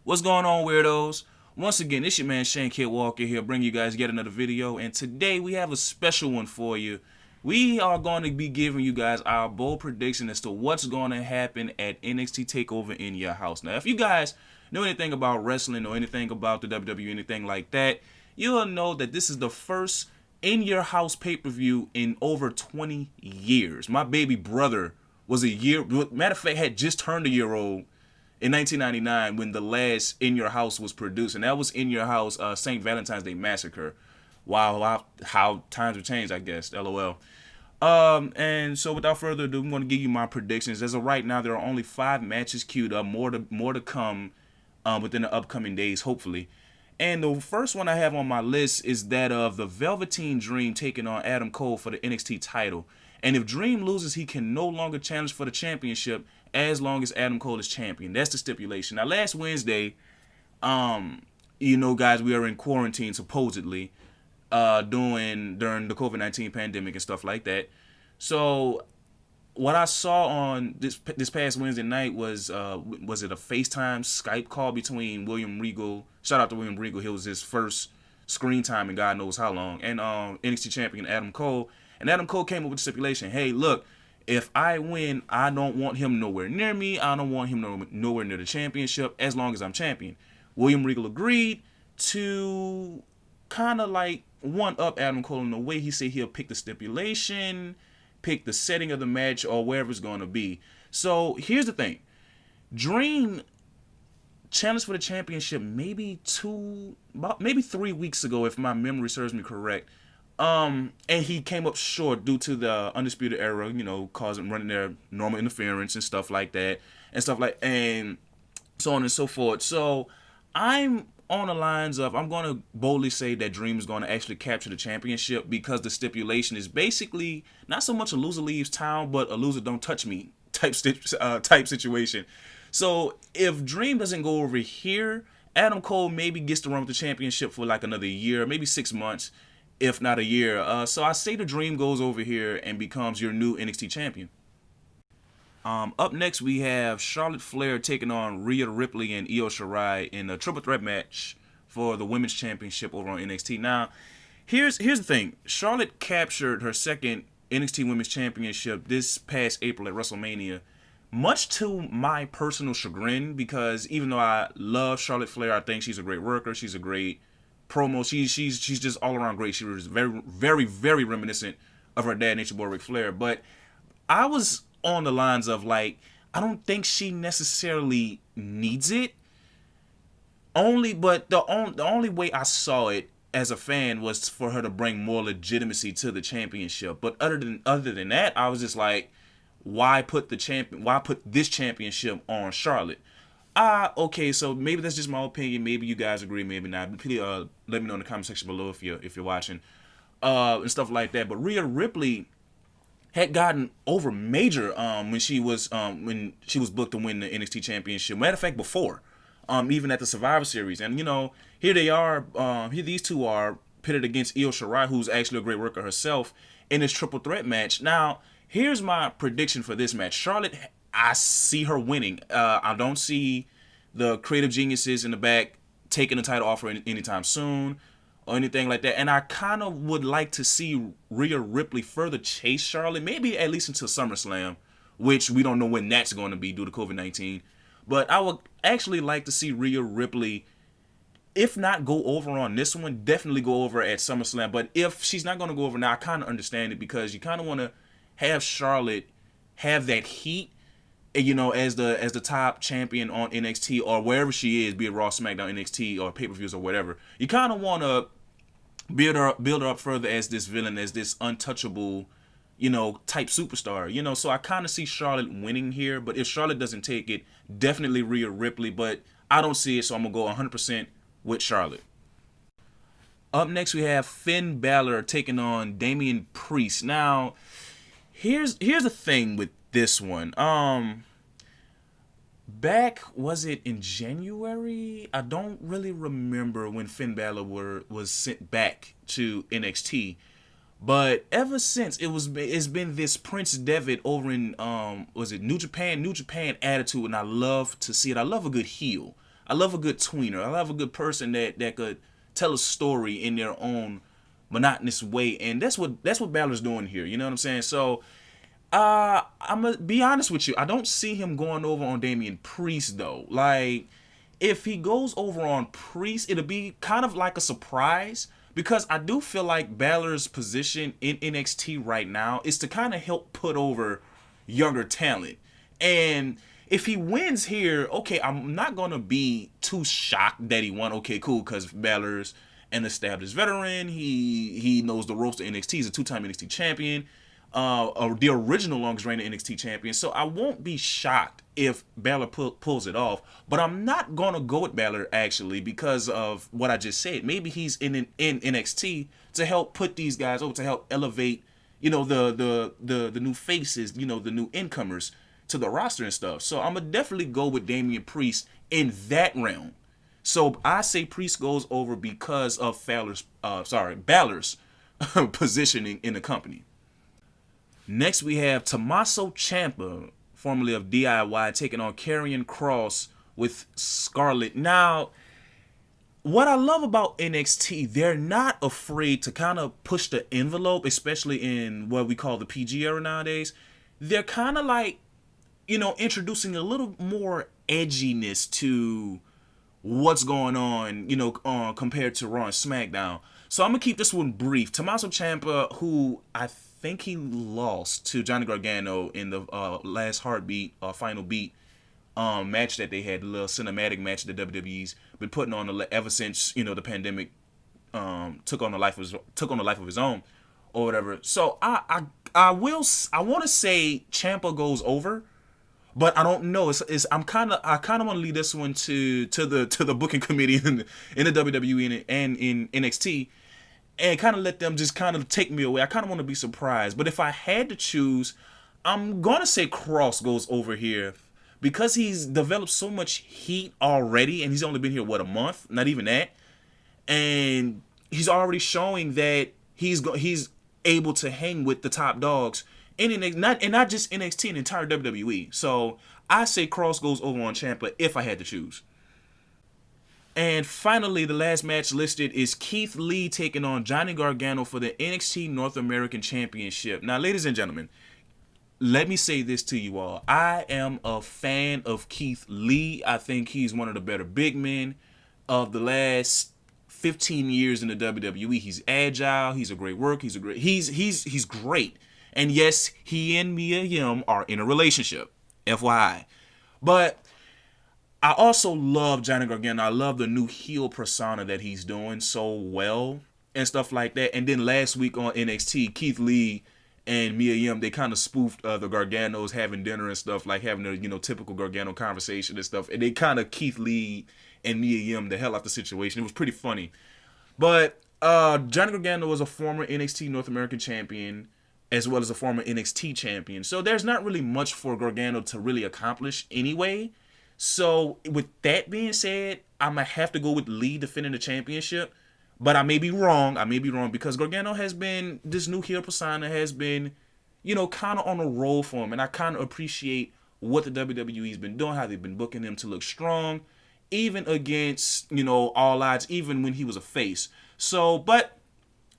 What's going on, weirdos? Once again, it's your man Shane Kid Walker here, bringing you guys yet another video, and today we have a special one for you. We are going to be giving you guys our bold prediction as to what's going to happen at NXT Takeover in your house. Now, if you guys know anything about wrestling or anything about the WWE, anything like that, you'll know that this is the first in your house pay-per-view in over 20 years. My baby brother was matter of fact, had just turned a year old in 1999 when the last In Your House was produced, and that was In Your House St. Valentines Day Massacre. Wow, how times have changed, I guess. LOL. And so without further ado, I'm going to give you my predictions. As of right now, there are only 5 matches queued up, more to come within the upcoming days, hopefully. And the first one I have on my list is that of the Velveteen Dream taking on Adam Cole for the NXT title. And if Dream loses, he can no longer challenge for the championship as long as Adam Cole is champion. That's the stipulation. Now, last Wednesday, guys, we are in quarantine supposedly during the COVID-19 pandemic and stuff like that. So what I saw on this past Wednesday night was it a FaceTime Skype call between William Regal. Shout out to William Regal. It was his first screen time in God knows how long. And NXT champion Adam Cole. And Adam Cole came up with the stipulation. Hey, look, if I win, I don't want him nowhere near me. I don't want him nowhere near the championship as long as I'm champion. William Regal agreed to kind of like one up Adam Cole in the way he said he'll pick the stipulation, pick the setting of the match, or wherever it's going to be. So here's the thing. Dream challenged for the championship maybe 3 weeks ago, if my memory serves me correct. And he came up short due to the Undisputed Era, causing running their normal interference and stuff like that, and so on and so forth. So I'm on the lines of, I'm going to boldly say that Dream is going to actually capture the championship because the stipulation is basically not so much a loser leaves town, but a loser don't touch me type situation. So if Dream doesn't go over here, Adam Cole maybe gets to run with the championship for like another year, maybe 6 months, if not a year. So I say the Dream goes over here and becomes your new NXT champion. Up next, we have Charlotte Flair taking on Rhea Ripley and Io Shirai in a triple threat match for the Women's Championship over on NXT. Now, here's the thing. Charlotte captured her second NXT Women's Championship this past April at WrestleMania, much to my personal chagrin, because even though I love Charlotte Flair, I think she's a great worker, she's a great promo, she's just all around great. She was very, very, very reminiscent of her dad, Nature Boy Ric Flair. But I was on the lines of, like, I don't think she necessarily needs it. But the only way I saw it as a fan was for her to bring more legitimacy to the championship. But other than that, I was just like, why put this championship on Charlotte? Okay, so maybe that's just my opinion. Maybe you guys agree, maybe not. Please let me know in the comment section below if you're watching and stuff like that. But Rhea Ripley had gotten over major when she was booked to win the NXT Championship. Matter of fact, before even at the Survivor Series, and here they are. These two are pitted against Io Shirai, who's actually a great worker herself, in this triple threat match. Now, here's my prediction for this match. Charlotte, I see her winning. I don't see the creative geniuses in the back taking the title off her anytime soon or anything like that. And I kind of would like to see Rhea Ripley further chase Charlotte, maybe at least until SummerSlam, which we don't know when that's going to be due to COVID-19. But I would actually like to see Rhea Ripley, if not go over on this one, definitely go over at SummerSlam. But if she's not going to go over now, I kind of understand it, because you kind of want to have Charlotte have that heat, as the top champion on NXT or wherever she is, be it Raw, SmackDown, NXT, or pay-per-views or whatever. You kind of want to build her up further as this villain, as this untouchable, type superstar. So I kind of see Charlotte winning here, but if Charlotte doesn't take it, definitely Rhea Ripley. But I don't see it, so I'm gonna go 100% with Charlotte. Up next, we have Finn Balor taking on Damian Priest. Now, here's the thing with this one. Back, was it in January? I don't really remember when Finn Balor was sent back to NXT. But ever since, it's been this Prince Devitt over in was it New Japan attitude, and I love to see it. I love a good heel. I love a good tweener. I love a good person that could tell a story in their own monotonous way, and that's what Balor's doing here. You know what I'm saying? So I'm gonna be honest with you. I don't see him going over on Damian Priest though. Like, if he goes over on Priest, it'll be kind of like a surprise, because I do feel like Balor's position in NXT right now is to kind of help put over younger talent. And if he wins here, okay, I'm not gonna be too shocked that he won. Okay, cool, because Balor's an established veteran. He knows the ropes to NXT. He's a 2-time NXT champion. The original longest reigning NXT champion. So I won't be shocked if Balor pulls it off. But I'm not gonna go with Balor actually because of what I just said. Maybe he's in NXT to help put these guys over, to help elevate, you know, the new faces, you know, the new incomers to the roster and stuff. So I'm gonna definitely go with Damian Priest in that realm. So I say Priest goes over because of Balor's positioning in the company. Next, we have Tommaso Ciampa, formerly of DIY, taking on Karrion Kross with Scarlett. Now, what I love about NXT, they're not afraid to kind of push the envelope, especially in what we call the PG era nowadays. They're kind of like, you know, introducing a little more edginess to what's going on, you know, compared to Raw and SmackDown. So I'm going to keep this one brief. Tommaso Ciampa, who I think he lost to Johnny Gargano in the last Heartbeat, final beat match that they had, the little cinematic match that WWE's been putting on ever since, you know, the pandemic took on the life of his own or whatever. So I want to say Ciampa goes over, but I don't know. I kind of want to leave this one to the booking committee in the WWE and in NXT, and kind of let them just kind of take me away. I kind of want to be surprised. But if I had to choose, I'm going to say Kross goes over here because he's developed so much heat already, and he's only been here, what, a month? Not even that. And he's already showing that he's able to hang with the top dogs in not just NXT, and entire WWE. So I say Kross goes over on Ciampa if I had to choose. And finally, the last match listed is Keith Lee taking on Johnny Gargano for the NXT North American Championship. Now, ladies and gentlemen, let me say this to you all. I am a fan of Keith Lee. I think he's one of the better big men of the last 15 years in the WWE. He's agile. He's a great worker. He's great. And yes, he and Mia Yim are in a relationship, FYI. But I also love Johnny Gargano. I love the new heel persona that he's doing so well and stuff like that. And then last week on NXT, Keith Lee and Mia Yim, they kind of spoofed the Garganos having dinner and stuff, like having a, you know, typical Gargano conversation and stuff. And they kind of Keith Lee and Mia Yim the hell out the situation. It was pretty funny. But Johnny Gargano was a former NXT North American champion, as well as a former NXT champion. So there's not really much for Gargano to really accomplish anyway. So with that being said, I'm going to have to go with Lee defending the championship. But I may be wrong. Because Gargano has been, this new heel persona has been, you know, kind of on a roll for him. And I kind of appreciate what the WWE's been doing, how they've been booking him to look strong, even against, you know, all odds, even when he was a face. So, but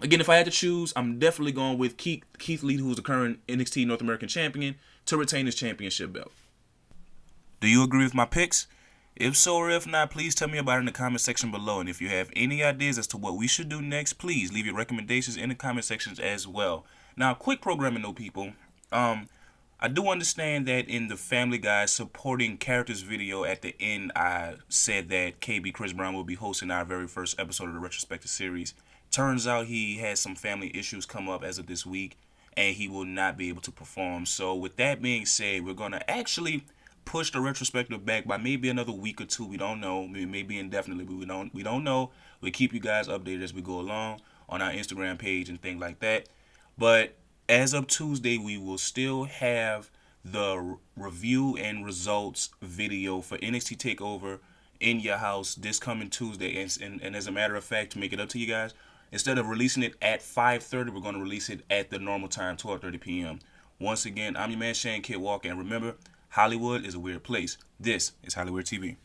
again, if I had to choose, I'm definitely going with Keith Lee, who's the current NXT North American champion, to retain his championship belt. Do you agree with my picks? If so or if not, please tell me about it in the comment section below. And if you have any ideas as to what we should do next, please leave your recommendations in the comment sections as well. Now, quick programming though, people. I do understand that in the Family Guy supporting characters video at the end, I said that KB Chris Brown will be hosting our very first episode of the retrospective series. Turns out he has some family issues come up as of this week, and he will not be able to perform. So with that being said, we're going to actually push the retrospective back by maybe another week or two. We don't know. Maybe indefinitely, but we don't know. We'll keep you guys updated as we go along on our Instagram page and things like that. But as of Tuesday, we will still have the review and results video for NXT Takeover in your house this coming Tuesday. And as a matter of fact, to make it up to you guys, instead of releasing it at 5:30, we're going to release it at the normal time, 12:30 p.m. Once again, I'm your man, Shane Kid Walker. And remember, Hollywood is a weird place. This is HollyWeird TV.